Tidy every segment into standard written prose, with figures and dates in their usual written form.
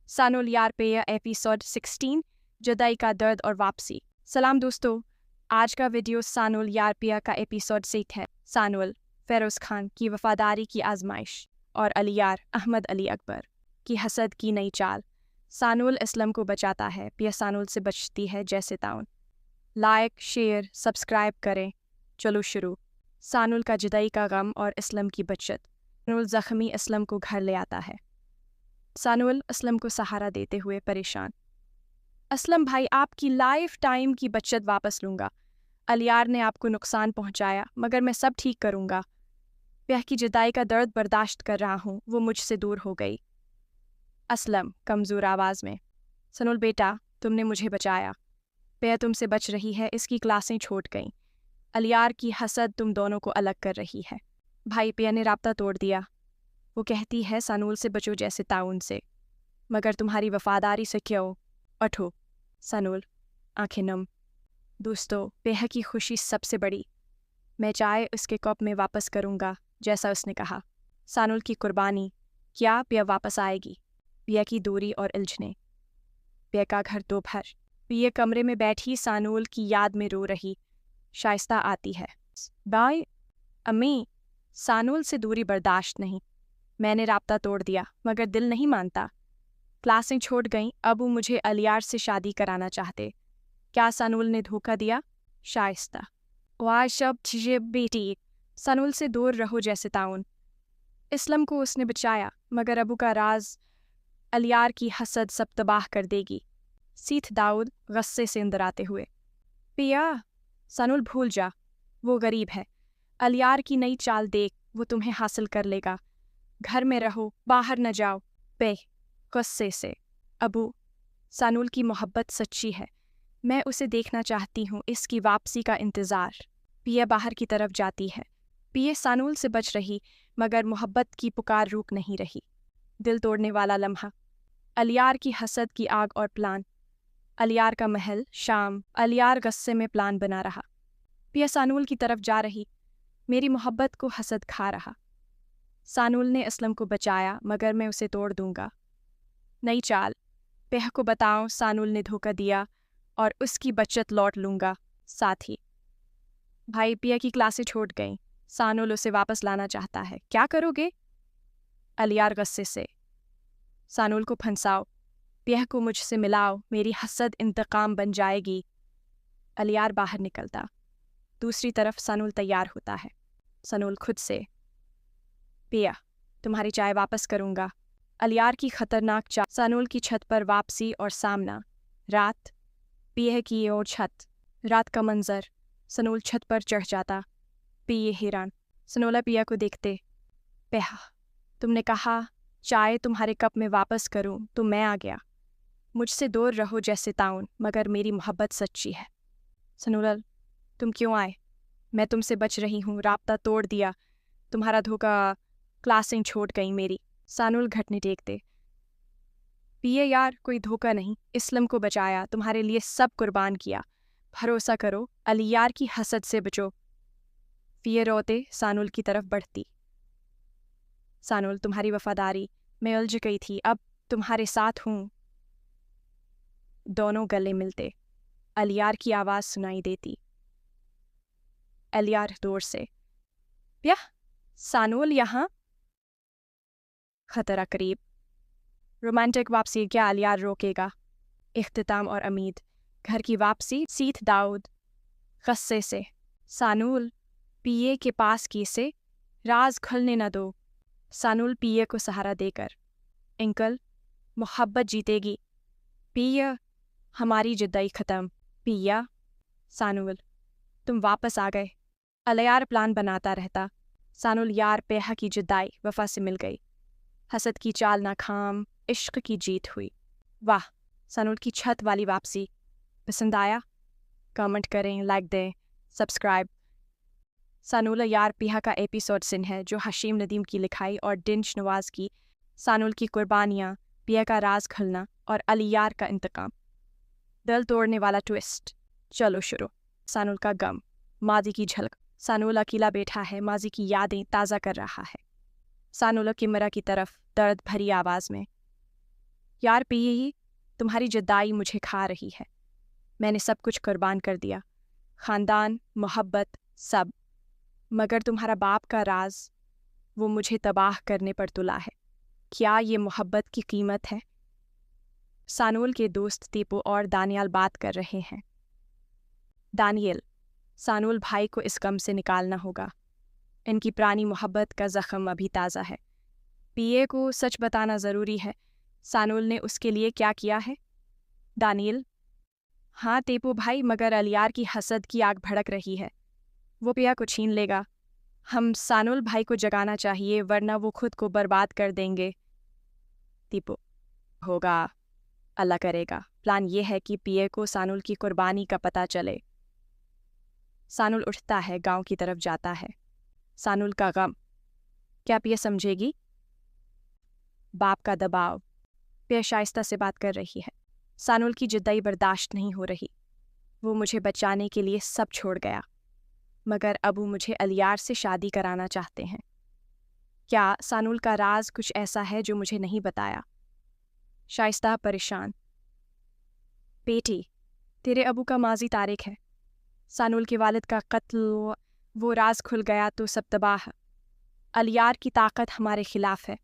सानुल यार पे एपिसोड 16 जुदाई का दर्द और वापसी। सलाम दोस्तों, आज का वीडियो सानुल यार पिया का एपिसोड 6 है। सानुल फेरोज खान की वफादारी की आजमाइश और अलियार अहमद अली अकबर की हसद की नई चाल। सानुल इस्लम को बचाता है, पिया सानुल से बचती है जैसे ताउन। लाइक शेयर सब्सक्राइब करें। चलो शुरू। सानुल का जुदाई का गम और इस्लम की बचत। सानुल जख्मी इस्लम को घर ले आता है। सानुल असलम को सहारा देते हुए परेशान। असलम भाई, आपकी लाइफ टाइम की बचत वापस लूँगा। अलियार ने आपको नुकसान पहुँचाया, मगर मैं सब ठीक करूँगा। ब्याह की जुदाई का दर्द बर्दाश्त कर रहा हूँ, वो मुझसे दूर हो गई। असलम कमज़ोर आवाज़ में, सनुल बेटा, तुमने मुझे बचाया। पिया तुमसे बच रही है, इसकी क्लासें छूट गईं। अलियार की हसद तुम दोनों को अलग कर रही है। भाई, पिया ने राब्ता तोड़ दिया। वो कहती है सानुल से बचो जैसे ताउन से, मगर तुम्हारी वफादारी से क्यों? उठो। सानुल आंखें नम। दोस्तों, पिया की खुशी सबसे बड़ी। मैं चाय उसके कप में वापस करूँगा जैसा उसने कहा। सानुल की कुर्बानी। क्या पिया वापस आएगी? पिया की दूरी और उलझने। पिया का घर दोपहर। पिया कमरे में बैठी सानुल की याद में रो रही। शाइस्ता आती है। बाय अम्मी, सानुल से दूरी बर्दाश्त नहीं। मैंने राब्ता तोड़ दिया, मगर दिल नहीं मानता। क्लासें छोड़ गईं, अब वो मुझे अलियार से शादी कराना चाहते। क्या सानुल ने धोखा दिया? शाइस्ता वाह शब चीज़ें बेटी, सानुल से दूर रहो जैसे ताउन। इस्लम को उसने बचाया, मगर अबू का राज अलियार की हसद सब तबाह कर देगी। सीथ दाऊद गुस्से से अंदर आते हुए, पिया सानुल भूल जा, वो गरीब है। अलियार की नई चाल देख, वो तुम्हें हासिल कर लेगा। घर में रहो, बाहर न जाओ। पे गुस्से से, अबू सानुल की मोहब्बत सच्ची है, मैं उसे देखना चाहती हूँ, इसकी वापसी का इंतज़ार। पिया बाहर की तरफ जाती है। पिया सानुल से बच रही, मगर मोहब्बत की पुकार रुक नहीं रही। दिल तोड़ने वाला लम्हा। अलियार की हसद की आग और प्लान। अलियार का महल शाम। अलियार गुस्से में प्लान बना रहा। पिया सानुल की तरफ जा रही। मेरी मोहब्बत को हसद खा रहा। सानुल ने असलम को बचाया, मगर मैं उसे तोड़ दूंगा। नई चाल। पिया को बताऊं सानुल ने धोखा दिया और उसकी बचत लौट लूंगा। साथ ही भाई, पिया की क्लासें छूट गईं, सानुल उसे वापस लाना चाहता है। क्या करोगे? अलियार गुस्से से, सानुल को फंसाओ, पिया को मुझसे मिलाओ, मेरी हसद इंतकाम बन जाएगी। अलियार बाहर निकलता। दूसरी तरफ सानुल तैयार होता है। सानुल खुद से, पिया तुम्हारी चाय वापस करूंगा। अलियार की खतरनाक चाल। सानुल की छत पर वापसी और सामना। रात। पिया की ओर छत। रात का मंजर। सानुल छत पर चढ़ जाता। पिया हैरान। सनोला पिया को देखते, पिया तुमने कहा चाय तुम्हारे कप में वापस करूं, तो मैं आ गया। मुझसे दूर रहो जैसे ताउन, मगर मेरी मोहब्बत सच्ची है। सनोला, तुम क्यों आए? मैं तुमसे बच रही हूँ, राब्ता तोड़ दिया, तुम्हारा धोखा, क्लासें छोड़ गई मेरी। सानुल घटने टेकते। पिए यार, कोई धोखा नहीं, इस्लम को बचाया, तुम्हारे लिए सब कुर्बान किया। भरोसा करो, अलियार की हसद से बचो। पिए रोते सानुल की तरफ बढ़ती। सानुल, तुम्हारी वफादारी, मैं उलझ गई थी, अब तुम्हारे साथ हूँ। दोनों गले मिलते। अलियार की आवाज़ सुनाई देती। अलियार दूर से, पिया सानुल यहाँ। खतरा करीब। रोमांटिक वापसी, क्या अलियार रोकेगा? इख्तिताम और उम्मीद। घर की वापसी। सीथ दाऊद गुस्से से, सानुल पिए के पास कैसे? राज खुलने न दो। सानुल पिए को सहारा देकर, अंकल मोहब्बत जीतेगी। पिया हमारी जुदाई ख़त्म। पिया सानुल, तुम वापस आ गए। अलियार प्लान बनाता रहता। सानुल यार पिया की जुदाई वफा से मिल गई। हसद की चाल नाकाम, इश्क की जीत हुई। वाह, सानुल की छत वाली वापसी पसंद आया? कमेंट करें, लाइक दें, सब्सक्राइब। सानुल यार पिया का एपिसोड सिन है, जो हशीम नदीम की लिखाई और डिंश नवाज की। सानुल की कुर्बानियाँ, पिया का राज खुलना और अलियार का इंतकाम। दिल तोड़ने वाला ट्विस्ट। चलो शुरू। सानुल का गम। माजी की झलक। सानुल अकेला बैठा है, माजी की यादें ताज़ा कर रहा है। सानुल कैमरा की तरफ दर्द भरी आवाज़ में, यार पिए, तुम्हारी जुदाई मुझे खा रही है। मैंने सब कुछ कुर्बान कर दिया, खानदान, मोहब्बत, सब। मगर तुम्हारा बाप का राज, वो मुझे तबाह करने पर तुला है। क्या ये मोहब्बत की कीमत है? सानुल के दोस्त दीपू और दानियाल बात कर रहे हैं। दानियल, सानुल भाई को इस गम से निकालना होगा। इनकी पुरानी मोहब्बत का जख्म अभी ताज़ा है। पिए को सच बताना ज़रूरी है। सानुल ने उसके लिए क्या किया है? दानियल, हाँ दीपू भाई, मगर अलियार की हसद की आग भड़क रही है। वो पिया को छीन लेगा। हम सानुल भाई को जगाना चाहिए, वरना वो खुद को बर्बाद कर देंगे। दीपू, होगा, अल्लाह करेगा। प्लान ये है कि पिए को सानुल की कुर्बानी का पता चले। सानुल उठता है, गांव की तरफ जाता है। सानुल का गम, क्या पिया समझेगी? बाप का दबाव। पिया शाइस्ता से बात कर रही है। सानुल की जुदाई बर्दाश्त नहीं हो रही। वो मुझे बचाने के लिए सब छोड़ गया, मगर अबू मुझे अलियार से शादी कराना चाहते हैं। क्या सानुल का राज कुछ ऐसा है जो मुझे नहीं बताया? शाइस्ता परेशान। बेटी, तेरे अबू का माजी तारिक है। सानुल के वालिद का कत्ल, वो राज खुल गया तो सब तबाह। अलियार की ताकत हमारे खिलाफ है।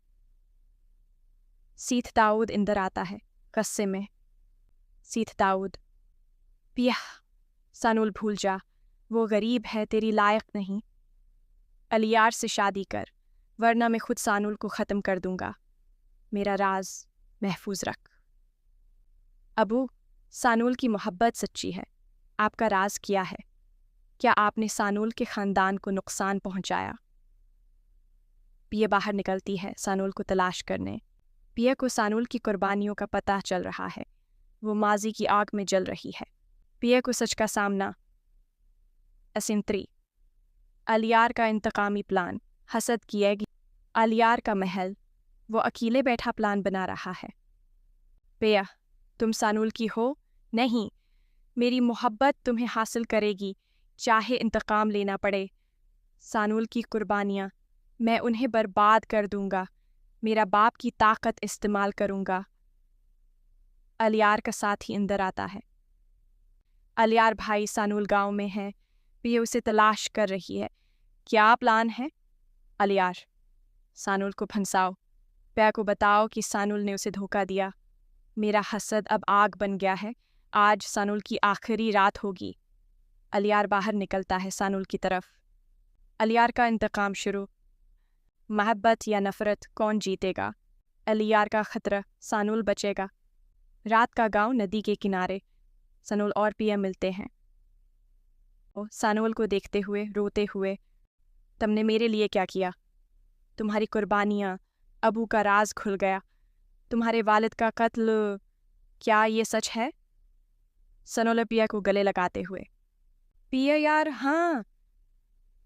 सीथ दाऊद इंदर आता है, गुस्से में। सीथ दाऊद, पिया, सानुल भूल जा, वो गरीब है, तेरी लायक नहीं। अलियार से शादी कर, वरना मैं खुद सानुल को ख़त्म कर दूंगा। मेरा राज महफूज रख। अबू, सानुल की मोहब्बत सच्ची है। आपका राज क्या है? क्या आपने सानुल के ख़ानदान को नुकसान पहुंचाया? पिया बाहर निकलती है सानुल को तलाश करने। पिया को सानुल की कुर्बानियों का पता चल रहा है। वो माजी की आग में जल रही है। पिया को सच का सामना। असिंत्री, अलियार का इंतकामी प्लान। हसद किएगी अलियार का महल। वो अकेले बैठा प्लान बना रहा है। पिया, तुम सानुल की हो? नहीं, मेरी मोहब्बत तुम्हें हासिल करेगी, चाहे इंतकाम लेना पड़े। सानुल की कुर्बानियाँ, मैं उन्हें बर्बाद कर दूंगा। मेरा बाप की ताकत इस्तेमाल करूंगा। अलियार का साथी अंदर आता है। अलियार भाई सानुल गांव में है। पिया उसे तलाश कर रही है। क्या प्लान है? अलियार, सानुल को फंसाओ। पिया को बताओ कि सानुल ने उसे धोखा दिया। मेरा हसद अब आग बन गया है। आज सानुल की आखिरी रात होगी। अलियार बाहर निकलता है सानुल की तरफ। अलियार का इंतकाम शुरू। मोहब्बत या नफरत, कौन जीतेगा? अलियार का खतरा, सानुल बचेगा। रात का गांव नदी के किनारे। सानुल और पिया मिलते हैं। सानुल को देखते हुए, रोते हुए, तुमने मेरे लिए क्या किया? तुम्हारी कुर्बानियाँ, अबू का राज खुल गया, तुम्हारे वालिद का कत्ल, क्या ये सच है? सानुल पिया को गले लगाते हुए। पिया यार, हाँ,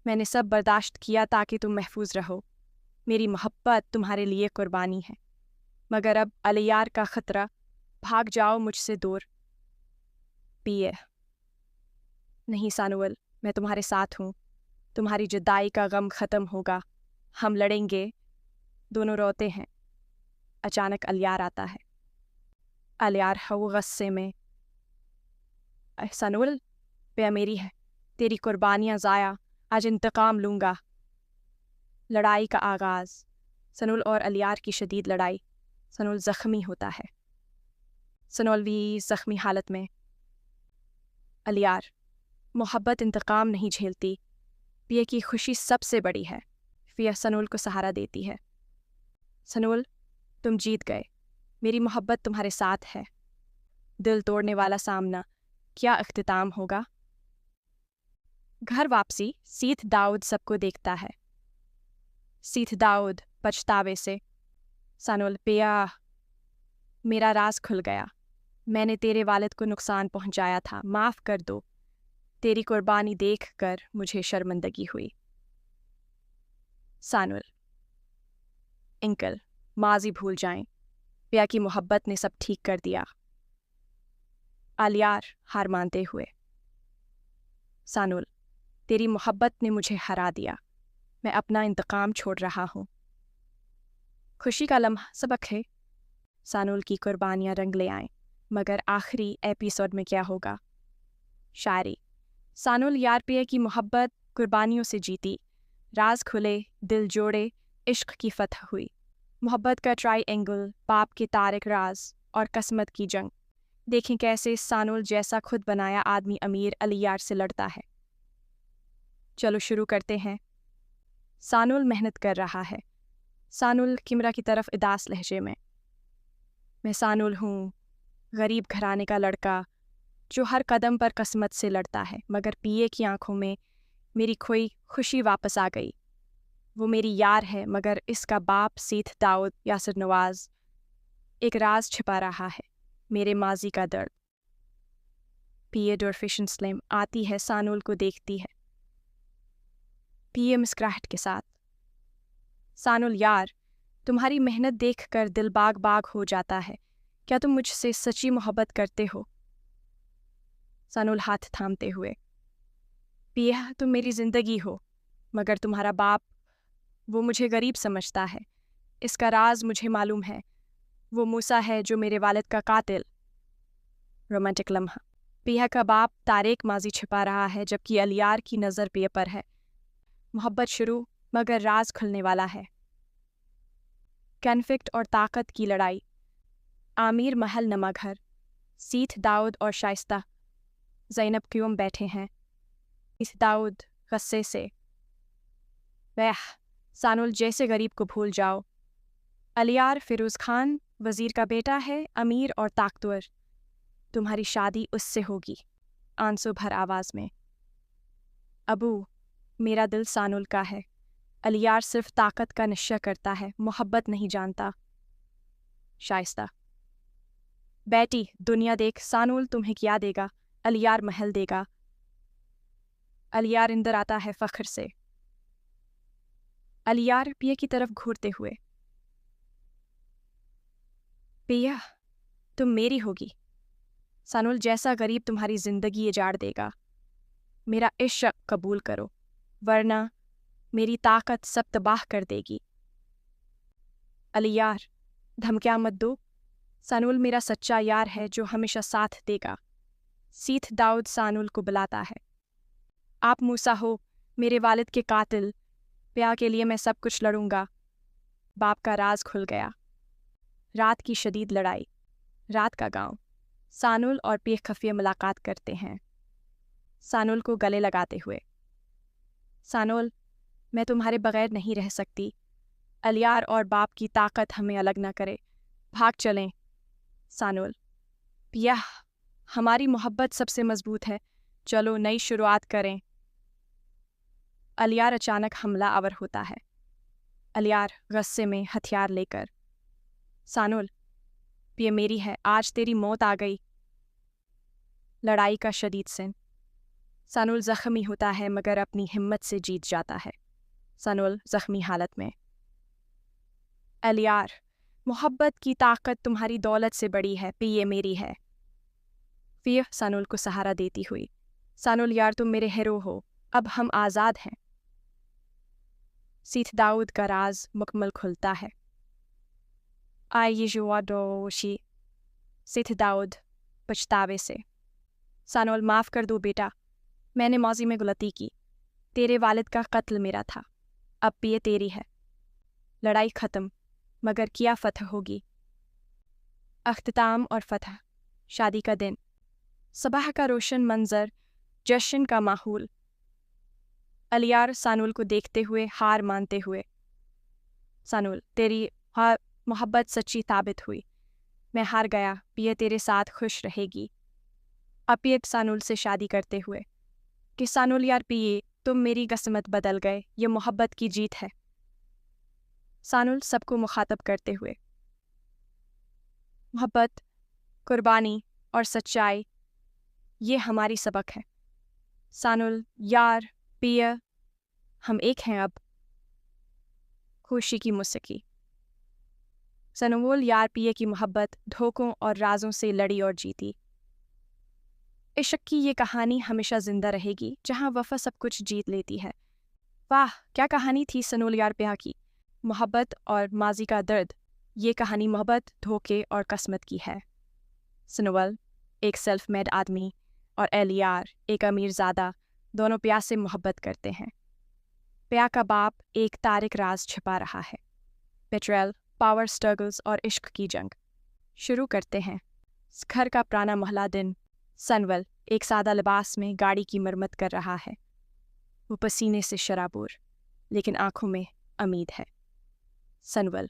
मैंने सब बर्दाश्त किया ताकि तुम महफूज रहो। मेरी मोहब्बत तुम्हारे लिए कुर्बानी है, मगर अब अलियार का खतरा, भाग जाओ मुझसे दूर। पिए, नहीं सानुल, मैं तुम्हारे साथ हूँ। तुम्हारी जुदाई का गम ख़त्म होगा, हम लड़ेंगे। दोनों रोते हैं। अचानक अलियार आता है। अलियार वो गुस्से में। सानुल, पिया मेरी है, तेरी कुर्बानियाँ ज़ाया, आज इंतकाम लूँगा। लड़ाई का आगाज़। सानुल और अलियार की शदीद लड़ाई। सानुल ज़ख्मी होता है। सानुल भी ज़ख्मी हालत में। अलियार, मोहब्बत इंतकाम नहीं झेलती। पिया की खुशी सबसे बड़ी है। पिया सानुल को सहारा देती है। सानुल, तुम जीत गए। मेरी मोहब्बत तुम्हारे साथ है। दिल तोड़ने वाला सामना, क्या इख्तिताम होगा? घर वापसी। सीथ दाऊद सबको देखता है। सीथ दाऊद पछतावे से। सानुल, पिया, मेरा राज खुल गया। मैंने तेरे वालिद को नुकसान पहुंचाया था, माफ़ कर दो। तेरी कुर्बानी देखकर मुझे शर्मिंदगी हुई। सानुल, अंकल, माजी भूल जाएं। पिया की मोहब्बत ने सब ठीक कर दिया। अलियार हार मानते हुए। सानुल, तेरी मोहब्बत ने मुझे हरा दिया। मैं अपना इंतकाम छोड़ रहा हूँ। खुशी का लम्हा सबक है। सानुल की कुर्बानियाँ रंग ले आएं। मगर आखिरी एपिसोड में क्या होगा? शायरी। सानुल यारपिया की मोहब्बत कुर्बानियों से जीती। राज खुले, दिल जोड़े, इश्क की फतह हुई। मोहब्बत का ट्राइएंगल, बाप के तारिक राज और किस्मत की जंग। देखें कैसे सानुल जैसा खुद बनाया आदमी अमीर अलियार से लड़ता है। चलो शुरू करते हैं। सानुल मेहनत कर रहा है। सानुल किमरा की तरफ उदास लहजे में। मैं सानुल हूँ, गरीब घराने का लड़का जो हर कदम पर किस्मत से लड़ता है। मगर पिए की आंखों में मेरी खोई खुशी वापस आ गई। वो मेरी यार है, मगर इसका बाप सीथ दाऊद यासिर नवाज एक राज छिपा रहा है, मेरे माजी का दर्द। पिए डॉर्फिशन स्लिम आती है, सानुल को देखती है। पिए मुस्कुराहट के साथ। सानुल यार, तुम्हारी मेहनत देखकर दिल बाग बाग हो जाता है। क्या तुम मुझसे सच्ची मोहब्बत करते हो? सानुल हाथ थामते हुए। पिया, तुम मेरी जिंदगी हो, मगर तुम्हारा बाप, वो मुझे गरीब समझता है। इसका राज मुझे मालूम है। वो मूसा है जो मेरे वालिद का कातिल। रोमांटिक लम्हा। पिया का बाप तारेक माजी छिपा रहा है, जबकि अलियार की नज़र पिया पर है। मोहब्बत शुरू, मगर राज खुलने वाला है। कन्फ्लिक्ट और ताकत की लड़ाई। आमिर महल नमाघर, सीथ दाऊद और शाइस्ता ज़ैनब क्यों बैठे हैं। इस दाऊद गुस्से से। वह सानुल जैसे गरीब को भूल जाओ। अलियार फिरोज़ खान वज़ीर का बेटा है, अमीर और ताकतवर। तुम्हारी शादी उससे होगी। आंसू भर आवाज़ में। अबू, मेरा दिल सानुल का है। अलियार सिर्फ ताकत का नशा करता है, मोहब्बत नहीं जानता। शाइस्ता। बेटी, दुनिया देख, सानुल तुम्हें क्या देगा? अलियार महल देगा। अलियार अंदर आता है फख्र से। अलियार पिया की तरफ घूरते हुए। पिया, तुम मेरी होगी। सानुल जैसा गरीब तुम्हारी जिंदगी उजाड़ देगा। मेरा इश्क कबूल करो, वरना मेरी ताकत सब तबाह कर देगी। अलियार, धमकियां मत दो। सानुल मेरा सच्चा यार है जो हमेशा साथ देगा। सीथ दाऊद सानुल को बुलाता है। आप मूसा हो, मेरे वालिद के कातिल। प्या के लिए मैं सब कुछ लड़ूंगा। बाप का राज खुल गया। रात की शदीद लड़ाई। रात का गांव। सानुल और पिया खफिया मुलाकात करते हैं। सानुल को गले लगाते हुए। सानुल, मैं तुम्हारे बगैर नहीं रह सकती। अलियार और बाप की ताकत हमें अलग न करे। भाग चलें। सानुल। पिया, हमारी मोहब्बत सबसे मजबूत है। चलो नई शुरुआत करें। अलियार अचानक हमला आवर होता है। अलियार गुस्से में हथियार लेकर। सानुल, पिया मेरी है, आज तेरी मौत आ गई। लड़ाई का शदीद सीन। सानुल जख्मी होता है, मगर अपनी हिम्मत से जीत जाता है। सानुल जख्मी हालत में। अलियार, मोहब्बत की ताकत तुम्हारी दौलत से बड़ी है, पिए मेरी है। फिर सानुल को सहारा देती हुई। सानुल यार, तुम मेरे हीरो हो, अब हम आज़ाद हैं। सीथ दाऊद का राज मुकम्मल खुलता है। आई दोशी। सीथ दाऊद पछतावे से। सानुल, माफ़ कर दो बेटा, मैंने माजी में गलती की। तेरे वालिद का कत्ल मेरा था, अब पिए तेरी है। लड़ाई ख़त्म, मगर क्या फतह होगी? अख्तिताम और फतह। शादी का दिन। सुबह का रोशन मंजर, जश्न का माहौल। अलियार सानुल को देखते हुए हार मानते हुए। सानुल, तेरी मोहब्बत सच्ची साबित हुई। मैं हार गया, पिए तेरे साथ खुश रहेगी। अपियत सानुल से शादी करते हुए। कि सानुल यार पिए, तुम मेरी किस्मत बदल गए, ये मोहब्बत की जीत है। सानुल सबको मुखातब करते हुए। मोहब्बत, कुर्बानी और सच्चाई, ये हमारी सबक है। सानुल यार पिया, हम एक हैं अब। खुशी की मौसीकी। सानुल यार पिया की मोहब्बत धोखों और राजों से लड़ी और जीती। इश्क की ये कहानी हमेशा जिंदा रहेगी, जहाँ वफा सब कुछ जीत लेती है। वाह, क्या कहानी थी सानुल यार पिया की। मोहब्बत और माजी का दर्द, ये कहानी मोहब्बत, धोखे और किस्मत की है। सनोवल एक सेल्फ मेड आदमी और एलियार एक अमीरजादा दोनों प्या से मोहब्बत करते हैं। प्या का बाप एक तारिक राज छिपा रहा है। पेट्रोल, पावर स्ट्रगल्स और इश्क की जंग। शुरू करते हैं। घर का पुराना मोहल्ला दिन। सनवल एक सादा लिबास में गाड़ी की मरम्मत कर रहा है। वो पसीने से शराबूर, लेकिन आंखों में उम्मीद है। सनवल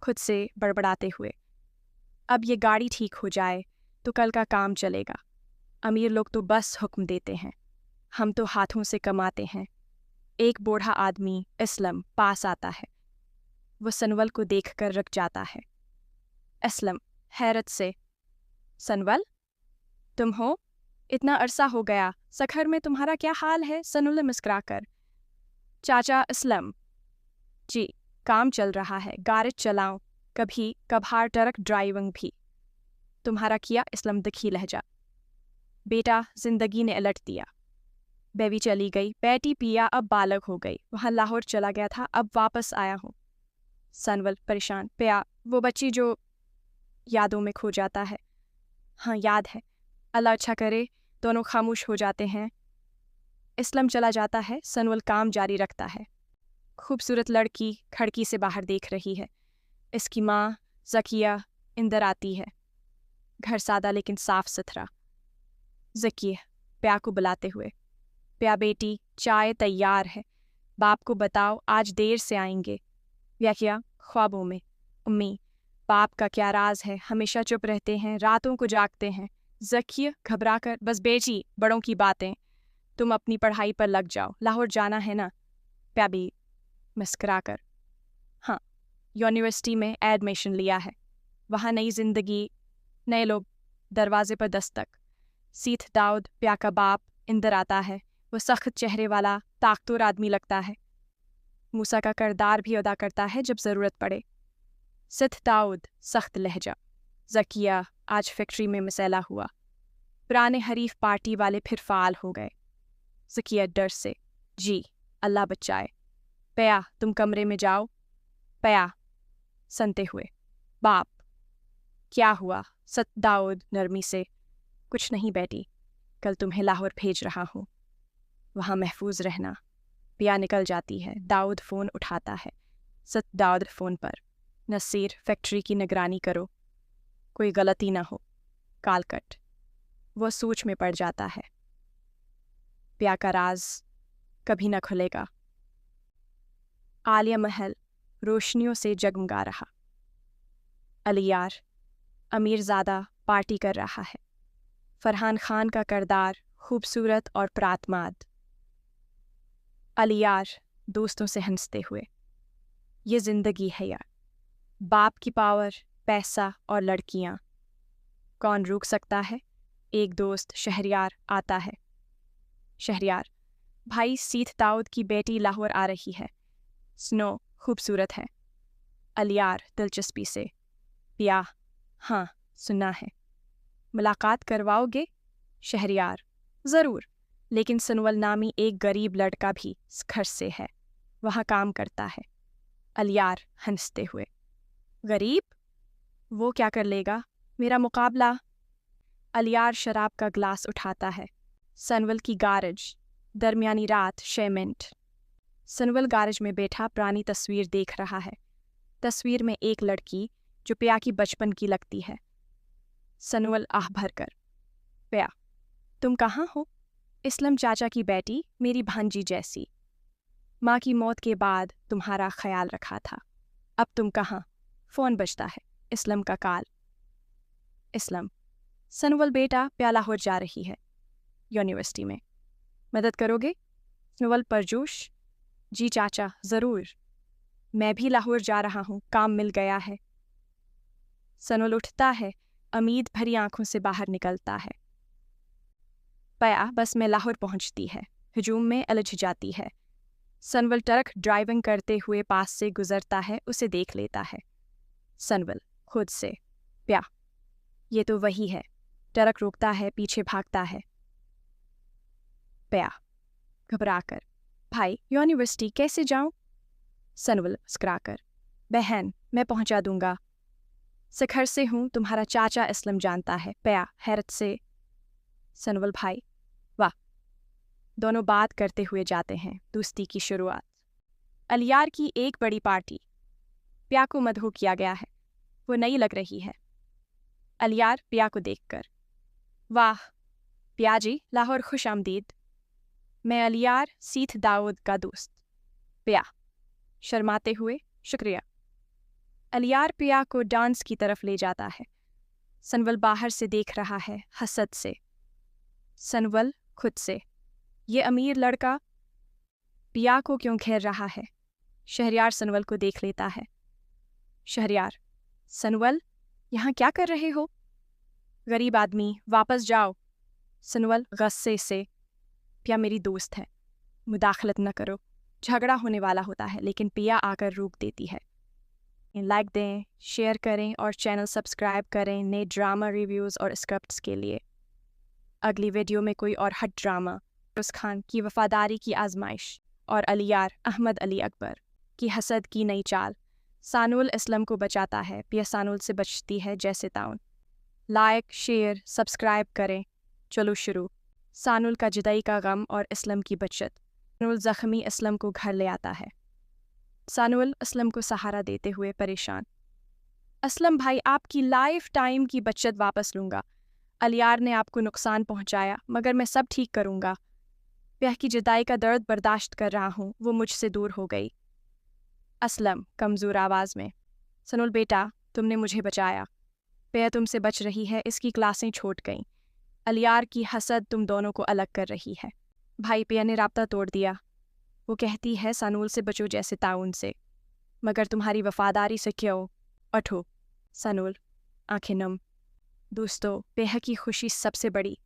खुद से बड़बड़ाते हुए, अब ये गाड़ी ठीक हो जाए तो कल का काम चलेगा। अमीर लोग तो बस हुक्म देते हैं, हम तो हाथों से कमाते हैं। एक बूढ़ा आदमी असलम पास आता है। वो सनवल को देखकर रुक जाता है। असलम हैरत से, सनवल तुम हो? इतना अरसा हो गया, सखर में तुम्हारा क्या हाल है? सनवल मुस्कुराकर, चाचा असलम जी, काम चल रहा है, गाड़ी चलाऊं, कभी कभार ट्रक ड्राइविंग भी। तुम्हारा किया? असलम दिखी लहजा, बेटा जिंदगी ने उलट दिया। बेबी चली गई, बेटी पिया अब बालग हो गई, वहाँ लाहौर चला गया था, अब वापस आया हूँ। सनवल परेशान, प्या वो बच्ची जो यादों में खो जाता है। हाँ याद है, अल्लाह अच्छा करे। दोनों खामोश हो जाते हैं। इसलम चला जाता है। सनवल काम जारी रखता है। खूबसूरत लड़की खिड़की से बाहर देख रही है। इसकी माँ ज़किया इंदर आती है। घर सादा लेकिन साफ सुथरा। ज़किया प्या को बुलाते हुए, प्या बेटी चाय तैयार है, बाप को बताओ आज देर से आएंगे। व्याख्या ख्वाबों में, उम्मी बाप का क्या राज है, हमेशा चुप रहते हैं, रातों को जागते हैं। ज़किया घबराकर, बस बेटी बड़ों की बातें, तुम अपनी पढ़ाई पर लग जाओ, लाहौर जाना है ना? प्या भी मुस्कुराकर, हाँ यूनिवर्सिटी में एडमिशन लिया है, वहाँ नई जिंदगी, नए लोग। दरवाजे पर दस्तक। सीथ दाऊद प्या का बाप इंदर आता है। वो सख्त चेहरे वाला ताकतवर आदमी लगता है। मूसा का किरदार भी अदा करता है जब ज़रूरत पड़े। सिथ दाऊद सख्त लहजा, ज़किया आज फैक्ट्री में मसला हुआ, पुराने हरीफ पार्टी वाले फिर फाल हो गए। ज़किया डर से, जी अल्लाह बचाए। प्या तुम कमरे में जाओ। प्या सनते हुए, बाप क्या हुआ? सत दाऊद नरमी से, कुछ नहीं बेटी, कल तुम्हें लाहौर भेज रहा हूँ, वहाँ महफूज रहना। प्या निकल जाती है। दाऊद फ़ोन उठाता है। सत दाऊद फ़ोन पर, नसीर फैक्ट्री की निगरानी करो, कोई गलती ना हो। काल कट। वो सोच में पड़ जाता है। प्या का राज कभी न खुलेगा। आलिया महल रोशनियों से जगमगा रहा। अलियार अमीरजादा पार्टी कर रहा है। फरहान खान का किरदार खूबसूरत और प्रातमाद। अलियार दोस्तों से हंसते हुए, ये जिंदगी है यार, बाप की पावर, पैसा और लड़कियां, कौन रोक सकता है? एक दोस्त शहरियार आता है। शहरियार, भाई सीथ दाऊद की बेटी लाहौर आ रही है, स्नो खूबसूरत है। अलियार दिलचस्पी से, प्या हाँ सुना है, मुलाकात करवाओगे? शहरियार, ज़रूर, लेकिन सनवल नामी एक गरीब लड़का भी घर से है, वहाँ काम करता है। अलियार हंसते हुए, गरीब? वो क्या कर लेगा? मेरा मुकाबला। अलियार शराब का ग्लास उठाता है। सनवल की गारज, दरमियानी रात 6 मिनट। सनवल गारज में बैठा पुरानी तस्वीर देख रहा है। तस्वीर में एक लड़की जो प्या की बचपन की लगती है। सनवल आह भरकर, प्या तुम कहाँ हो? इसलम चाचा की बेटी, मेरी भांजी जैसी, माँ की मौत के बाद तुम्हारा ख्याल रखा था, अब तुम कहाँ? फ़ोन बजता है। इसलम का काल। इसलम, सनवल बेटा प्या लाहौर जा रही है, यूनिवर्सिटी में, मदद करोगे? सनवल परजोश, जी चाचा ज़रूर, मैं भी लाहौर जा रहा हूँ, काम मिल गया है। सनवल उठता है, उम्मीद भरी आंखों से बाहर निकलता है। प्या बस में लाहौर पहुंचती है, हजूम में उलझ जाती है। सनवल ट्रक ड्राइविंग करते हुए पास से गुजरता है, उसे देख लेता है। सनवल खुद से, प्या ये तो वही है। ट्रक रुकता है, पीछे भागता है। प्या घबराकर, भाई यूनिवर्सिटी कैसे जाऊं? सनवल मुस्कुराकर, बहन मैं पहुंचा दूंगा, सखर से हूँ, तुम्हारा चाचा असलम जानता है। पया हैरत से। सनवल भाई, वाह। दोनों बात करते हुए जाते हैं। दोस्ती की शुरुआत। अलियार की एक बड़ी पार्टी। प्या को मदहू किया गया है, वो नई लग रही है। अलियार प्या को देखकर, वाह प्या जी, लाहौर खुश आमदीद। मैं अलियार सीथ दाऊद का दोस्त। प्या शर्माते हुए, शुक्रिया। अलियार प्या को डांस की तरफ ले जाता है। सनवल बाहर से देख रहा है, हसद से। सनवल खुद से, ये अमीर लड़का पिया को क्यों घेर रहा है? शहरयार सनवल को देख लेता है। शहरयार, सनवल यहाँ क्या कर रहे हो? गरीब आदमी, वापस जाओ। सनवल गुस्से से, पिया मेरी दोस्त है, मुदाखलत न करो। झगड़ा होने वाला होता है, लेकिन पिया आकर रोक देती है। लाइक दें, शेयर करें और चैनल सब्सक्राइब करें नए ड्रामा रिव्यूज़ और स्क्रिप्ट्स के लिए। अगली वीडियो में कोई और हट ड्रामा, फेरोज़ खान की वफादारी की आजमाइश और अलियार अहमद अली अकबर की हसद की नई चाल। सानुल इस्लम को बचाता है, पिया सानुल से बचती है जैसे ताउन। लाइक, शेयर, सब्सक्राइब करें। चलो शुरू। सानुल का जुदाई का गम और इस्लम की बचत। सानुल ज़ख्मी इस्लम को घर ले आता है। सानुल असलम को सहारा देते हुए परेशान। असलम भाई, आपकी लाइफ टाइम की बचत वापस लूँगा। अलियार ने आपको नुकसान पहुँचाया, मगर मैं सब ठीक करूँगा। प्या की जुदाई का दर्द बर्दाश्त कर रहा हूँ, वो मुझसे दूर हो गई। असलम कमज़ोर आवाज़ में, सनुल बेटा, तुमने मुझे बचाया। प्या तुमसे बच रही है, इसकी क्लासें छूट गईं। अलियार की हसद तुम दोनों को अलग कर रही है। भाई, प्या ने राब्ता तोड़ दिया। वो कहती है सानुल से बचो जैसे ताउन से, मगर तुम्हारी वफादारी से क्यों? उठो। सानुल आंखें नम। दोस्तों, प्या की खुशी सबसे बड़ी।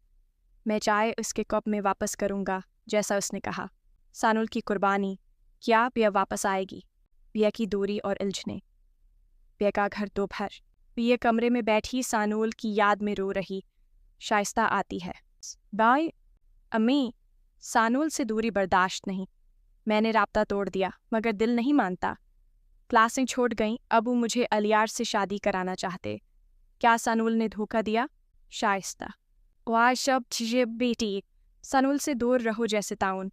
मैं चाय उसके कप में वापस करूँगा, जैसा उसने कहा। सानुल की कुर्बानी। क्या प्या वापस आएगी? प्या की दूरी और इल्झने। प्या का घर दोपहर। प्या कमरे में बैठी सानुल की याद में रो रही। शाइस्ता आती है। बाय अम्मी, सानुल से दूरी बर्दाश्त नहीं। मैंने राब्ता तोड़ दिया, मगर दिल नहीं मानता। क्लासें छोड़ गईं, अब वो मुझे अलियार से शादी कराना चाहते। क्या सानुल ने धोखा दिया? शाइस्ता, वाह शब चीज़े बेटी, सानुल से दूर रहो जैसे ताउन।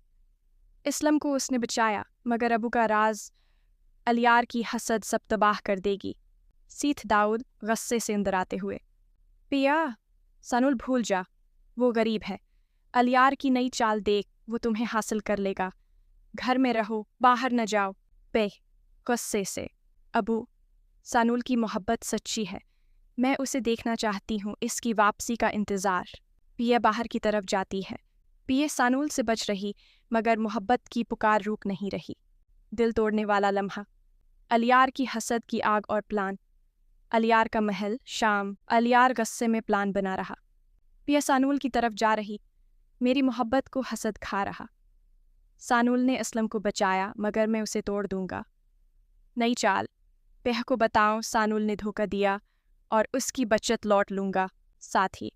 इस्लम को उसने बचाया, मगर अबू का राज, अलियार की हसद सब तबाह कर देगी। सीथ दाऊद गुस्से से अंदर आते हुए, पिया सानुल भूल जा, वो गरीब है। अलियार की नई चाल देख, वो तुम्हें हासिल कर लेगा। घर में रहो, बाहर न जाओ। पे गुस्से से, अबू सानुल की मोहब्बत सच्ची है, मैं उसे देखना चाहती हूँ, इसकी वापसी का इंतज़ार। पिया बाहर की तरफ जाती है। पिया सानुल से बच रही, मगर मोहब्बत की पुकार रुक नहीं रही। दिल तोड़ने वाला लम्हा। अलियार की हसद की आग और प्लान। अलियार का महल, शाम। अलियार गुस्से में प्लान बना रहा। पिया सानुल की तरफ जा रही, मेरी मोहब्बत को हसद खा रहा। सानुल ने असलम को बचाया, मगर मैं उसे तोड़ दूंगा। नई चाल। प्या को बताओ सानुल ने धोखा दिया और उसकी बचत लौट लूंगा। साथ ही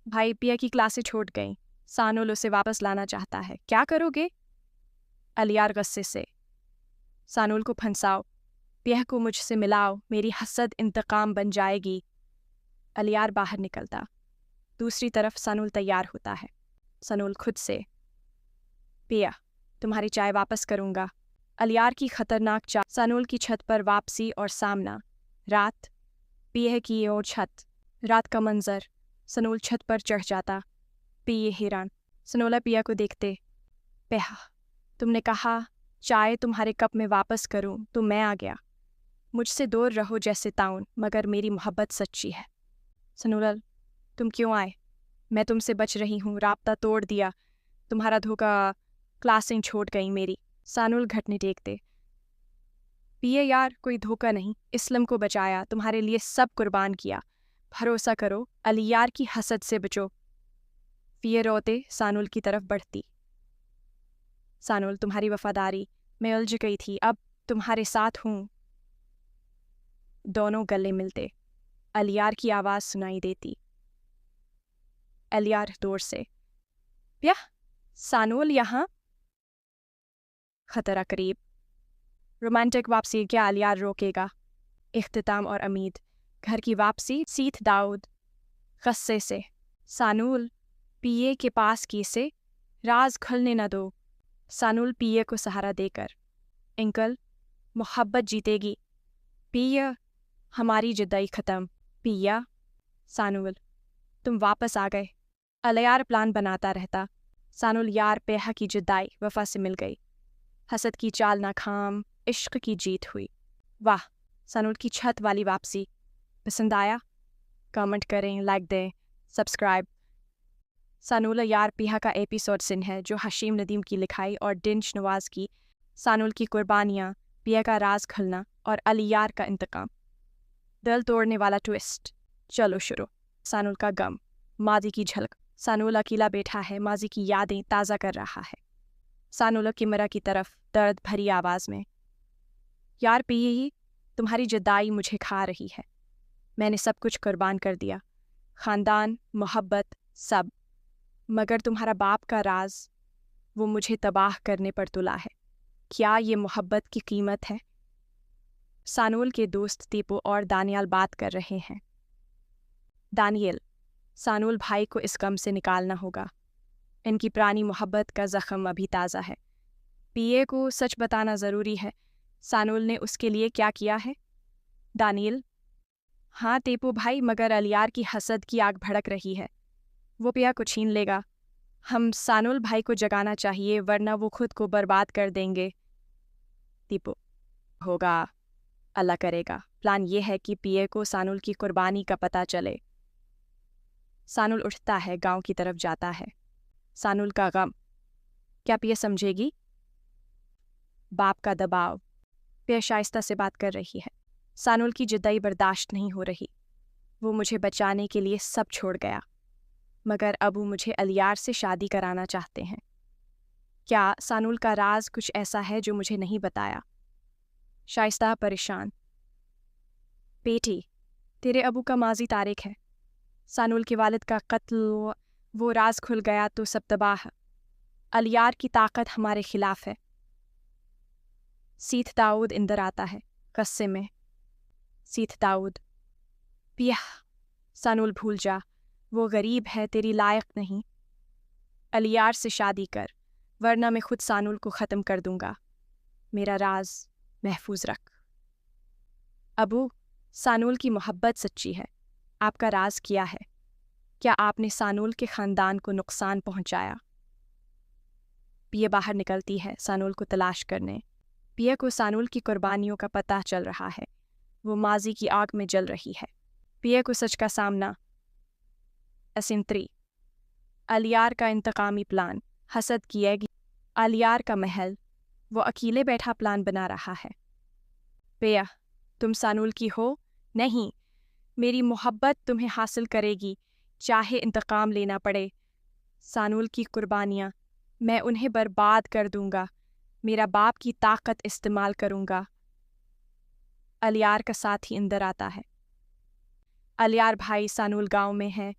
भाई, प्या की क्लासें छूट गईं, सानुल उसे वापस लाना चाहता है। क्या करोगे? अलियार गुस्से से, सानुल को फंसाओ, प्या को मुझसे मिलाओ, मेरी हसद इंतकाम बन जाएगी। अलियार बाहर निकलता। दूसरी तरफ सानुल तैयार होता है। सानुल खुद से, पिया तुम्हारी चाय वापस करूंगा। अलियार की खतरनाक चाल। सानुल की छत पर वापसी और सामना। रात। पिया की ओर छत। रात का मंजर। सानुल छत पर चढ़ जाता। पिया हैरान। सानुला पिया को देखते, पिया तुमने कहा चाय तुम्हारे कप में वापस करूं, तो मैं आ गया। मुझसे दूर रहो जैसे ताउन, मगर मेरी मोहब्बत सच्ची है। सानुला, तुम क्यों आए? मैं तुमसे बच रही हूँ, राब्ता तोड़ दिया, तुम्हारा धोखा, क्लासें छूट गई मेरी। सानुल घटने टेकते, पिए यार, कोई धोखा नहीं, इस्लम को बचाया, तुम्हारे लिए सब कुर्बान किया। भरोसा करो, अलियार की हसद से बचो। पिए रोते सानुल की तरफ बढ़ती। सानुल, तुम्हारी वफादारी, मैं उलझ गई थी, अब तुम्हारे साथ हूँ। दोनों गले मिलते। अलियार की आवाज़ सुनाई देती। अलियार दूर से, प्या सानुल यहाँ। खतरा करीब। रोमांटिक वापसी, क्या अलियार रोकेगा? इख्तिताम और उम्मीद। घर की वापसी। सीथ दाऊद गुस्से से, सानुल पिए के पास कैसे, राज खुलने न दो। सानुल पिए को सहारा देकर, अंकल मोहब्बत जीतेगी। पिया हमारी जुदाई ख़त्म। पिया सानुल तुम वापस आ गए। अलयार प्लान बनाता रहता। सानुल यार पेहा की जुदाई वफा से मिल गई। हसद की चाल नाकाम, इश्क की जीत हुई। वाह, सानुल की छत वाली वापसी। पसंद आया? कमेंट करें, लाइक दें, सब्सक्राइब। सानुल यार पिया का एपिसोड सिन है जो हशीम नदीम की लिखाई और डिंश नवाज की। सानुल की कुर्बानियाँ, पिया का राज खुलना और अलियार का इंतकाम। दिल तोड़ने वाला ट्विस्ट। चलो शुरू। सानुल का गम, मादी की झलक। सानुल अकेला बैठा है, माजी की यादें ताज़ा कर रहा है। सानुल कैमरा की तरफ दर्द भरी आवाज़ में, यार पिए तुम्हारी जुदाई मुझे खा रही है। मैंने सब कुछ कुर्बान कर दिया, ख़ानदान, मोहब्बत, सब, मगर तुम्हारा बाप का राज, वो मुझे तबाह करने पर तुला है। क्या ये मोहब्बत की कीमत है? सानुल के दोस्त तीपू और दानियाल बात कर रहे हैं। दानियल, सानुल भाई को इस गम से निकालना होगा। इनकी पुरानी मोहब्बत का ज़ख्म अभी ताज़ा है। पिए को सच बताना ज़रूरी है। सानुल ने उसके लिए क्या किया है? दानियल, हाँ तीपू भाई, मगर अलियार की हसद की आग भड़क रही है। वो पिया को छीन लेगा। हम सानुल भाई को जगाना चाहिए, वरना वो खुद को बर्बाद कर देंगे। तीपू, होगा, अल्लाह करेगा। प्लान ये है कि पिए को सानुल की कुर्बानी का पता चले। सानुल उठता है, गांव की तरफ जाता है। सानुल का गम, क्या पिया समझेगी? बाप का दबाव। पिया शाइस्ता से बात कर रही है। सानुल की जुदाई बर्दाश्त नहीं हो रही। वो मुझे बचाने के लिए सब छोड़ गया, मगर अबू मुझे अलियार से शादी कराना चाहते हैं। क्या सानुल का राज कुछ ऐसा है जो मुझे नहीं बताया? शाइस्ता परेशान, बेटी, तेरे अबू का माजी तारिक है। सानुल के वालिद का कत्ल, वो राज खुल गया तो सब तबाह। अलियार की ताकत हमारे खिलाफ है। सीथ दाऊद इंदर आता है, गुस्से में। सीथ दाऊद, पिया, सानुल भूल जा, वो गरीब है, तेरी लायक नहीं। अलियार से शादी कर, वरना मैं खुद सानुल को ख़त्म कर दूंगा। मेरा राज महफूज रख। अबू, सानुल की मोहब्बत सच्ची है। आपका राज क्या है? क्या आपने सानुल के ख़ानदान को नुकसान पहुंचाया? पिया बाहर निकलती है सानुल को तलाश करने। पिया को सानुल की कुर्बानियों का पता चल रहा है। वो माजी की आग में जल रही है। पिया को सच का सामना। असिंत्री, अलियार का इंतकामी प्लान। हसद किएगी अलियार का महल। वो अकेले बैठा प्लान बना रहा है। पिया, तुम सानुल की हो? नहीं, मेरी मोहब्बत तुम्हें हासिल करेगी, चाहे इंतकाम लेना पड़े। सानुल की कुर्बानियाँ, मैं उन्हें बर्बाद कर दूंगा। मेरा बाप की ताकत इस्तेमाल करूंगा। अलियार का साथी अंदर आता है। अलियार भाई सानुल गांव में है।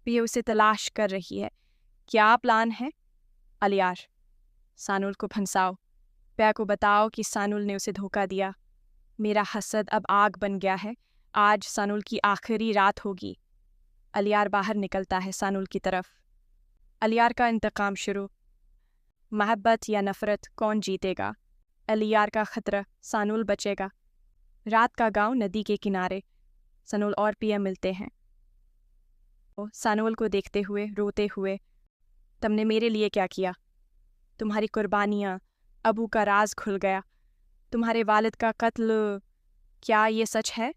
पिया उसे तलाश कर रही है। क्या प्लान है? अलियार, सानुल को फंसाओ। पिया को बताओ कि सानुल ने उसे धोखा दिया। मेरा हसद अब आग बन गया है। आज सानुल की आखिरी रात होगी। अलियार बाहर निकलता है सानुल की तरफ। अलियार का इंतकाम शुरू। मोहब्बत या नफ़रत, कौन जीतेगा? अलियार का खतरा, सानुल बचेगा। रात का गांव नदी के किनारे। सानुल और पिया मिलते हैं। सानुल को देखते हुए, रोते हुए, तुमने मेरे लिए क्या किया? तुम्हारी कुर्बानियाँ, अबू का राज खुल गया, तुम्हारे वालिद का कत्ल, क्या ये सच है?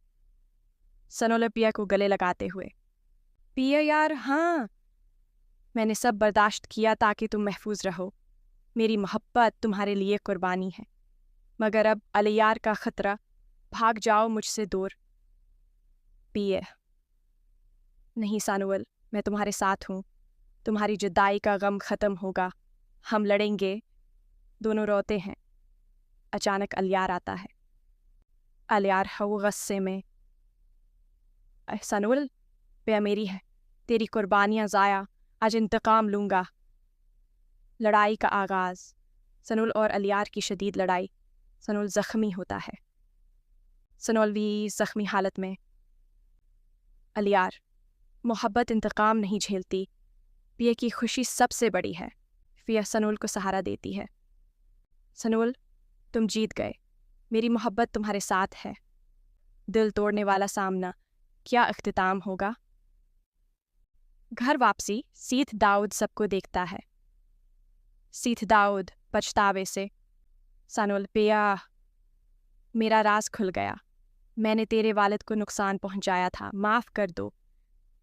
सानुल पिया को गले लगाते हुए, पिया यार, हाँ, मैंने सब बर्दाश्त किया ताकि तुम महफूज रहो। मेरी मोहब्बत तुम्हारे लिए कुर्बानी है, मगर अब अलियार का खतरा, भाग जाओ मुझसे दूर। पिया, नहीं सानुल, मैं तुम्हारे साथ हूँ। तुम्हारी जुदाई का गम ख़त्म होगा, हम लड़ेंगे। दोनों रोते हैं। अचानक अलियार आता है। अलियार गुस्से में, सानुल, पिया मेरी है, तेरी कुर्बानियाँ ज़ाया, आज इंतकाम लूँगा। लड़ाई का आगाज़। सानुल और अलियार की शदीद लड़ाई। सानुल ज़ख्मी होता है। सानुल भी ज़ख्मी हालत में। अलियार, मोहब्बत इंतकाम नहीं झेलती, पिया की खुशी सबसे बड़ी है। पिया सनूल को सहारा देती है। सनूल, तुम जीत गए, मेरी मोहब्बत तुम्हारे साथ है। दिल तोड़ने वाला सामना, क्या इख्तिताम होगा। घर वापसी, सीथ दाऊद सबको देखता है। सीथ दाऊद पछतावे से, सनूल, पिया, मेरा राज खुल गया, मैंने तेरे वालिद को नुकसान पहुंचाया था, माफ़ कर दो,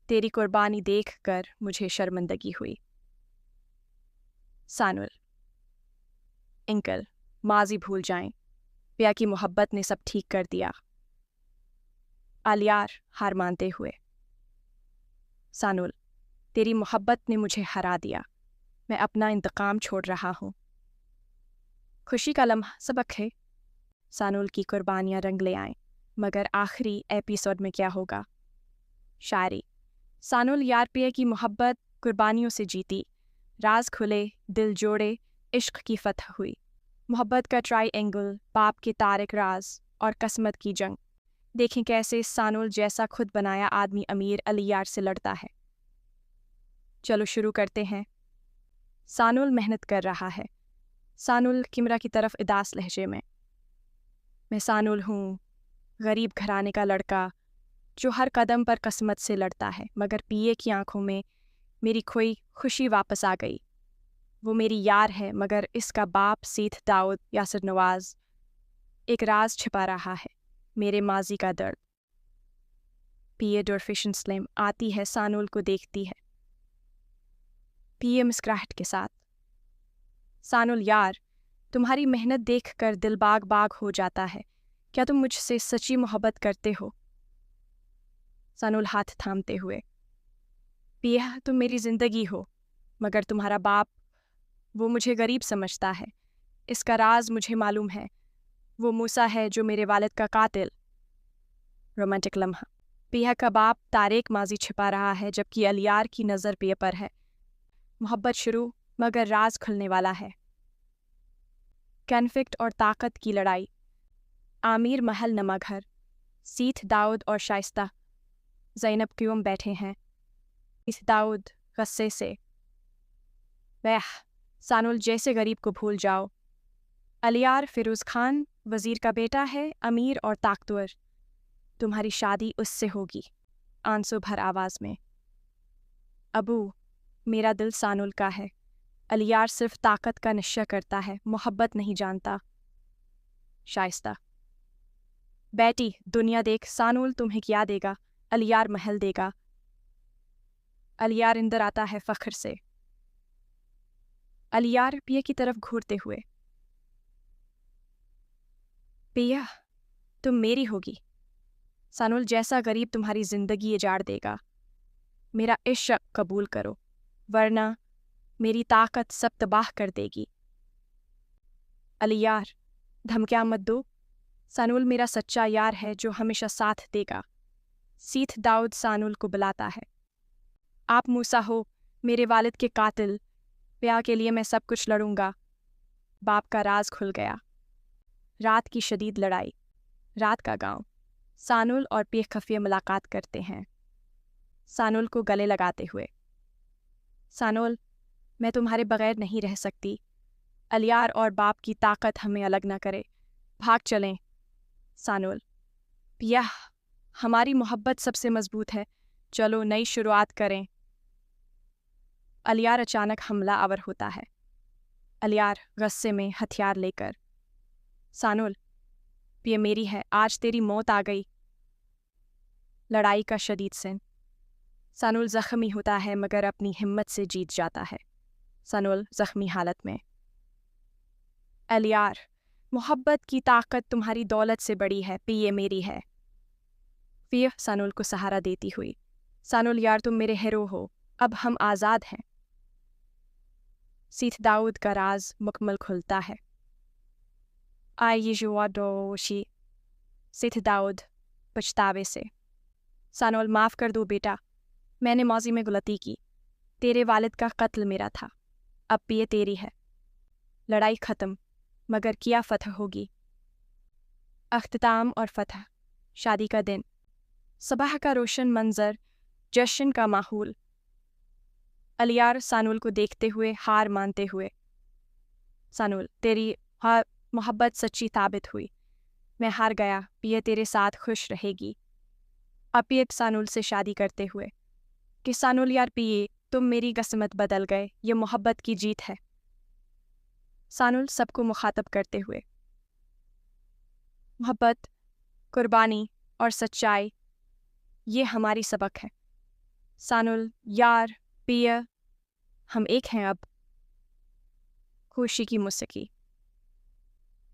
तेरी कुर्बानी देख कर मुझे शर्मिंदगी हुई। सानुल, अंकल, माजी भूल जाएं, पिया की मोहब्बत ने सब ठीक कर दिया। अलियार हार मानते हुए, सानुल, तेरी मोहब्बत ने मुझे हरा दिया, मैं अपना इंतकाम छोड़ रहा हूँ। खुशी का लम्हा सबक है, सानुल की कुर्बानियाँ रंग ले आएं, मगर आखिरी एपिसोड में क्या होगा। शायरी, सानुल यार पिया की मोहब्बत कुर्बानियों से जीती, राज खुले, दिल जोड़े, इश्क की फतह हुई। मोहब्बत का ट्राइएंगल, बाप के तारिक राज और किस्मत की जंग। देखें कैसे सानुल जैसा खुद बनाया आदमी अमीर अलियार से लड़ता है। चलो शुरू करते हैं। सानुल मेहनत कर रहा है। सानुल किमरा की तरफ उदास लहजे में, मैं सानुल हूँ, गरीब घराने का लड़का जो हर कदम पर किस्मत से लड़ता है, मगर पिए की आंखों में मेरी खोई खुशी वापस आ गई। वो मेरी यार है, मगर इसका बाप सीथ दाऊद यासिर नवाज एक राज छिपा रहा है, मेरे माजी का दर्द। पिए डॉर्फिशन स्लिम आती है, सानुल को देखती है। पिए मुस्कुराहट के साथ, सानुल यार, तुम्हारी मेहनत देखकर दिल बाग बाग हो जाता है, क्या तुम मुझसे सच्ची मोहब्बत करते हो। सानुल हाथ थामते हुए, पिया तुम मेरी जिंदगी हो, मगर तुम्हारा बाप, वो मुझे गरीब समझता है, इसका राज मुझे मालूम है, वो मूसा है जो मेरे वालिद का कातिल। रोमांटिक लम्हा, पिया का बाप तारेक माजी छिपा रहा है, जबकि अलियार की नज़र पिया पर है। मोहब्बत शुरू, मगर राज खुलने वाला है। कॉन्फ्लिक्ट और ताकत की लड़ाई। आमिर महल नमा घर, सीथ दाऊद और शाइस्ता ज़ैनब क्यूम बैठे हैं। सीथ दाऊद गुस्से से, वह सानुल जैसे गरीब को भूल जाओ। अलियार फिरोज़ खान वज़ीर का बेटा है, अमीर और ताकतवर, तुम्हारी शादी उससे होगी। आंसू भर आवाज़ में, अबू, मेरा दिल सानुल का है, अलियार सिर्फ ताकत का नशा करता है, मोहब्बत नहीं जानता। शाइस्ता, बेटी दुनिया देख, सानुल तुम्हें क्या देगा, अलियार महल देगा। अलियार अंदर आता है फख्र से। अलियार पिया की तरफ घूरते हुए, पिया तुम मेरी होगी, सानुल जैसा गरीब तुम्हारी जिंदगी उजाड़ देगा, मेरा इश्क कबूल करो, वरना मेरी ताकत सब तबाह कर देगी। अलियार, धमकियां मत दो, सानुल मेरा सच्चा यार है जो हमेशा साथ देगा। सीथ दाऊद सानुल को बुलाता है, आप मूसा हो, मेरे वालिद के कातिल, पिया के लिए मैं सब कुछ लड़ूंगा। बाप का राज खुल गया। रात की शदीद लड़ाई। रात का गांव। सानुल और पिया खफिया मुलाकात करते हैं। सानुल को गले लगाते हुए, सानुल, मैं तुम्हारे बगैर नहीं रह सकती, अलियार और बाप की ताकत हमें अलग न करे, भाग चलें। सानुल, पिया, हमारी मोहब्बत सबसे मजबूत है, चलो नई शुरुआत करें। अलियार अचानक हमला आवर होता है। अलियार गुस्से में हथियार लेकर, सानुल, पिया मेरी है, आज तेरी मौत आ गई। लड़ाई का शदीद सीन। सानुल जख्मी होता है, मगर अपनी हिम्मत से जीत जाता है। सानुल जख्मी हालत में, अलियार, मोहब्बत की ताकत तुम्हारी दौलत से बड़ी है, पिए मेरी है। पिया सानुल को सहारा देती हुई, सानुल यार तुम मेरे हीरो हो, अब हम आज़ाद हैं। सीथ दाऊद का राज मुकम्मल खुलता है। आयशुआडोशी, सीथ दाऊद पछतावे से, सानुल माफ़ कर दो बेटा, मैंने माजी में गलती की, तेरे वालिद का कत्ल मेरा था, अब पिए तेरी है। लड़ाई ख़त्म, मगर क्या फतह होगी। अख्तिताम और फतह। शादी का दिन। सुबह का रोशन मंजर, जश्न का माहौल। अलियार सानुल को देखते हुए हार मानते हुए, सानुल तेरी मोहब्बत सच्ची साबित हुई। मैं हार गया, पिया तेरे साथ खुश रहेगी। अपियत सानुल से शादी करते हुए कि सानुल यार पिए तुम मेरी किस्मत बदल गए, ये मोहब्बत की जीत है। सानुल सबको मुखातब करते हुए, मोहब्बत, कुर्बानी और सच्चाई, ये हमारी सबक है। सानुल यार पिया हम एक हैं अब। खुशी की मौसीकी।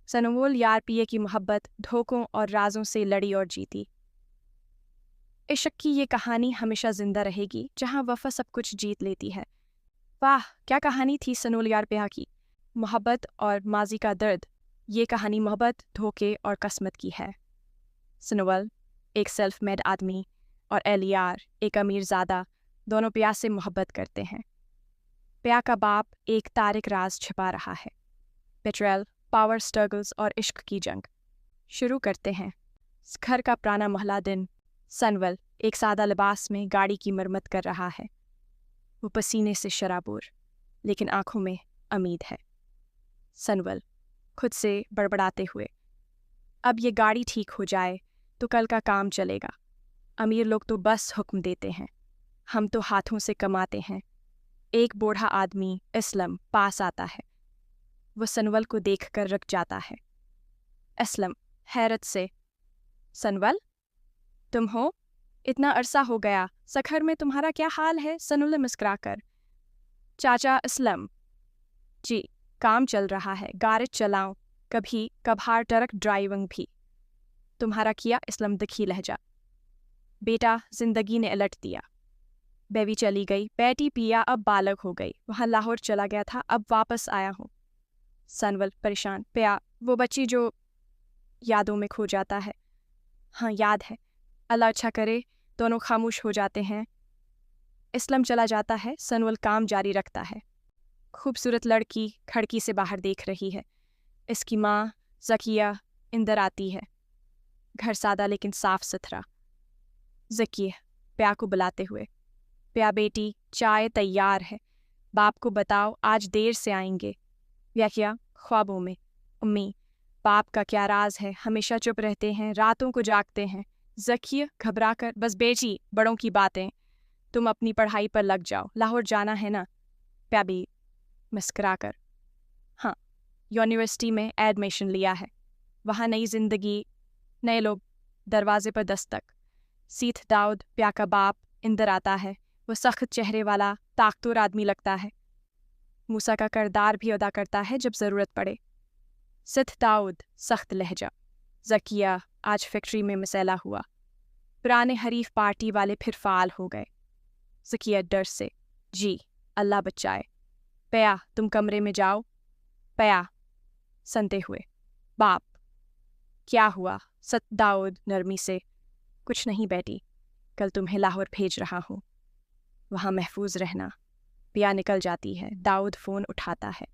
सनमोल यार पिए की मोहब्बत धोखों और राजों से लड़ी और जीती। इश्क की ये कहानी हमेशा जिंदा रहेगी, जहाँ वफा सब कुछ जीत लेती है। वाह, क्या कहानी थी सनोल यार पिया की। मोहब्बत और माजी का दर्द, ये कहानी मोहब्बत, धोखे और किस्मत की है। सनोल एक सेल्फ मेड आदमी और एलियार एक अमीरजादा, दोनों पिया से मोहब्बत करते हैं। पिया का बाप एक तारिक राज छिपा रहा है। पेट्रोल, पावर स्ट्रगल्स और इश्क की जंग। शुरू करते हैं। घर का पुराना मोहल्ला दिन। सनवल एक सादा लिबास में गाड़ी की मरम्मत कर रहा है। वो पसीने से शराबोर, लेकिन आंखों में उम्मीद है। सनवल खुद से बड़बड़ाते हुए, अब ये गाड़ी ठीक हो जाए तो कल का काम चलेगा। अमीर लोग तो बस हुक्म देते हैं, हम तो हाथों से कमाते हैं। एक बूढ़ा आदमी असलम पास आता है। वो सनवल को देखकर रुक जाता है। असलम हैरत से, सनवल तुम हो? इतना अरसा हो गया, सखर में तुम्हारा क्या हाल है? सनुल मुस्कुराकर, चाचा असलम जी, काम चल रहा है, गाड़ी चलाऊं, कभी कभार ट्रक ड्राइविंग भी। तुम्हारा किया? असलम दुखी लहजा, बेटा जिंदगी ने उलट दिया। बेबी चली गई, बेटी पिया अब बालग हो गई, वहाँ लाहौर चला गया था, अब वापस आया हूँ। सनवल परेशान, पिया वो बच्ची जो यादों में खो जाता है। हाँ याद है, अल्लाह अच्छा करे। दोनों खामोश हो जाते हैं। इसलम चला जाता है। सनवल काम जारी रखता है। खूबसूरत लड़की खिड़की से बाहर देख रही है। इसकी माँ ज़किया अंदर आती है। घर सादा लेकिन साफ सुथरा। ज़किया प्या को बुलाते हुए, प्या बेटी चाय तैयार है, बाप को बताओ आज देर से आएंगे। व्याख्या ख्वाबों में, उम्मी बाप का क्या राज है, हमेशा चुप रहते हैं, रातों को जागते हैं। ज़किया घबराकर, बस बेटी बड़ों की बातें, तुम अपनी पढ़ाई पर लग जाओ, लाहौर जाना है ना? प्या भी मुस्कुराकर, हाँ यूनिवर्सिटी में एडमिशन लिया है, वहाँ नई जिंदगी, नए लोग। दरवाजे पर दस्तक। सीथ दाऊद प्या का बाप अंदर आता है। वो सख्त चेहरे वाला ताकतवर आदमी लगता है। मूसा का किरदार भी अदा करता है जब ज़रूरत पड़े। सिथ दाऊद सख्त लहजा, ज़किया आज फैक्ट्री में मसला हुआ, पुराने हरीफ पार्टी वाले फिर फाल हो गए। ज़किया डर से, जी अल्लाह बचाए। प्या तुम कमरे में जाओ। प्या सुनते हुए, बाप क्या हुआ? सत दाऊद नरमी से, कुछ नहीं बेटी, कल तुम्हें लाहौर भेज रहा हूँ, वहाँ महफूज रहना। पिया निकल जाती है। दाऊद फ़ोन उठाता है।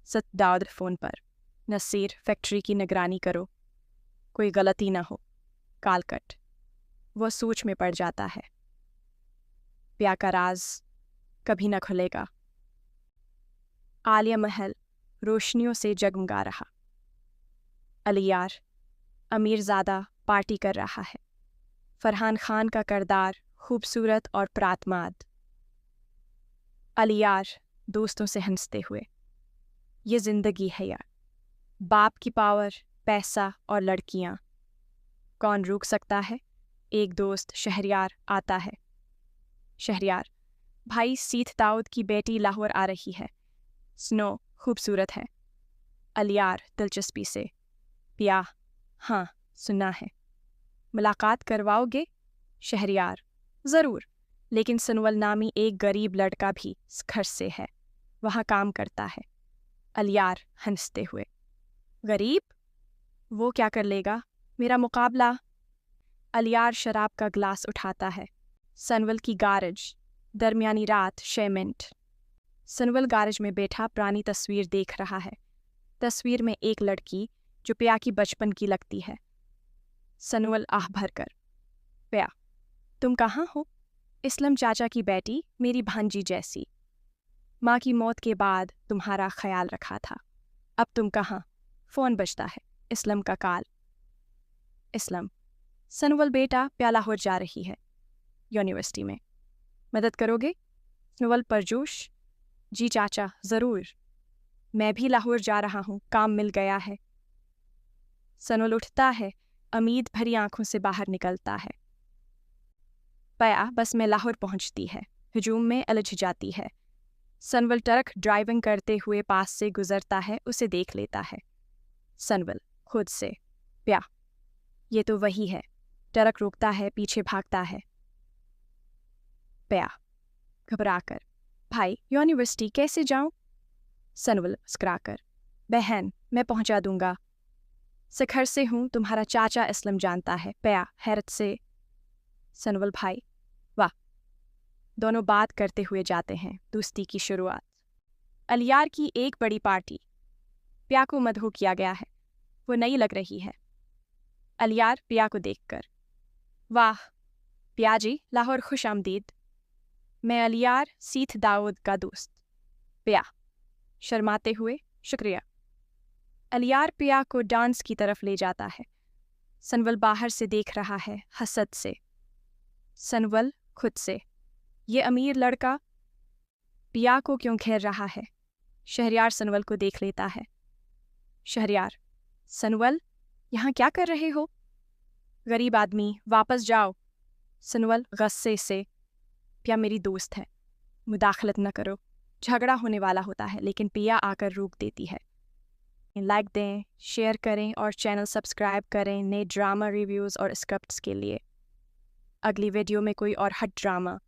सत दाऊद फ़ोन पर, नसीर फैक्ट्री की निगरानी करो, कोई गलती ना हो। काल कट। वह सोच में पड़ जाता है। पिया का राज कभी न खुलेगा। आलिया महल रोशनियों से जगमगा रहा। अलियार अमीरजादा पार्टी कर रहा है। फरहान खान का किरदार खूबसूरत और प्रातमाद। अलियार दोस्तों से हंसते हुए, ये जिंदगी है यार, बाप की पावर, पैसा और लड़कियां, कौन रोक सकता है? एक दोस्त शहरयार आता है। शहरयार, भाई सीथ दाऊद की बेटी लाहौर आ रही है, स्नो खूबसूरत है। अलियार दिलचस्पी से, पिया हाँ सुना है, मुलाकात करवाओगे? शहरयार, ज़रूर, लेकिन सनवल नामी एक गरीब लड़का भी घर से है, वहाँ काम करता है। अलियार हंसते हुए, गरीब? वो क्या कर लेगा? मेरा मुकाबला। अलियार शराब का ग्लास उठाता है। सनवल की गारज, दरमियानी रात 6 मिनट। सनवल गारज में बैठा पुरानी तस्वीर देख रहा है। तस्वीर में एक लड़की जो प्या की बचपन की लगती है। सनवल आह भर कर, प्या तुम कहाँ हो? इस्लम चाचा की बेटी, मेरी भांजी जैसी। माँ की मौत के बाद तुम्हारा ख्याल रखा था। अब तुम कहाँ? फ़ोन बजता है। इस्लम का कॉल। इस्लम, सनवल बेटा, प्याला हो जा रही है यूनिवर्सिटी में। मदद करोगे? सनवल परजोश, जी चाचा, ज़रूर। मैं भी लाहौर जा रहा हूँ, काम मिल गया है। सनवल उठता है, उम्मीद भरी आंखों से बाहर निकलता है। पया बस में लाहौर पहुंचती है, हजूम में उलझ जाती है। सनवल ट्रक ड्राइविंग करते हुए पास से गुजरता है, उसे देख लेता है। सनवल खुद से, प्या, ये तो वही है। ट्रक रुकता है, पीछे भागता है। प्या घबराकर, भाई यूनिवर्सिटी कैसे जाऊं? सनवल मुस्कुराकर, बहन मैं पहुंचा दूंगा। सिखर से हूं, तुम्हारा चाचा इस्लम जानता है। प्या हैरत से, सनवल भाई, वाह। दोनों बात करते हुए जाते हैं। दोस्ती की शुरुआत। अलियार की एक बड़ी पार्टी। प्या को मदहू किया गया है, वो नई लग रही है। अलियार प्या को देखकर, वाह प्या जी, लाहौर खुश आमदीद। मैं अलियार सीथ दाऊद का दोस्त। प्या शर्माते हुए, शुक्रिया। अलियार प्या को डांस की तरफ ले जाता है। सनवल बाहर से देख रहा है, हसद से। सनवल खुद से, ये अमीर लड़का पिया को क्यों घेर रहा है? शहरयार सनवल को देख लेता है। शहरयार, सनवल यहाँ क्या कर रहे हो? गरीब आदमी, वापस जाओ। सनवल गुस्से से, पिया मेरी दोस्त है, मुदाखलत न करो। झगड़ा होने वाला होता है, लेकिन पिया आकर रोक देती है। लाइक दें, शेयर करें और चैनल सब्सक्राइब करें नए ड्रामा रिव्यूज़ और स्क्रिप्ट्स के लिए। अगली वीडियो में कोई और हट ड्रामा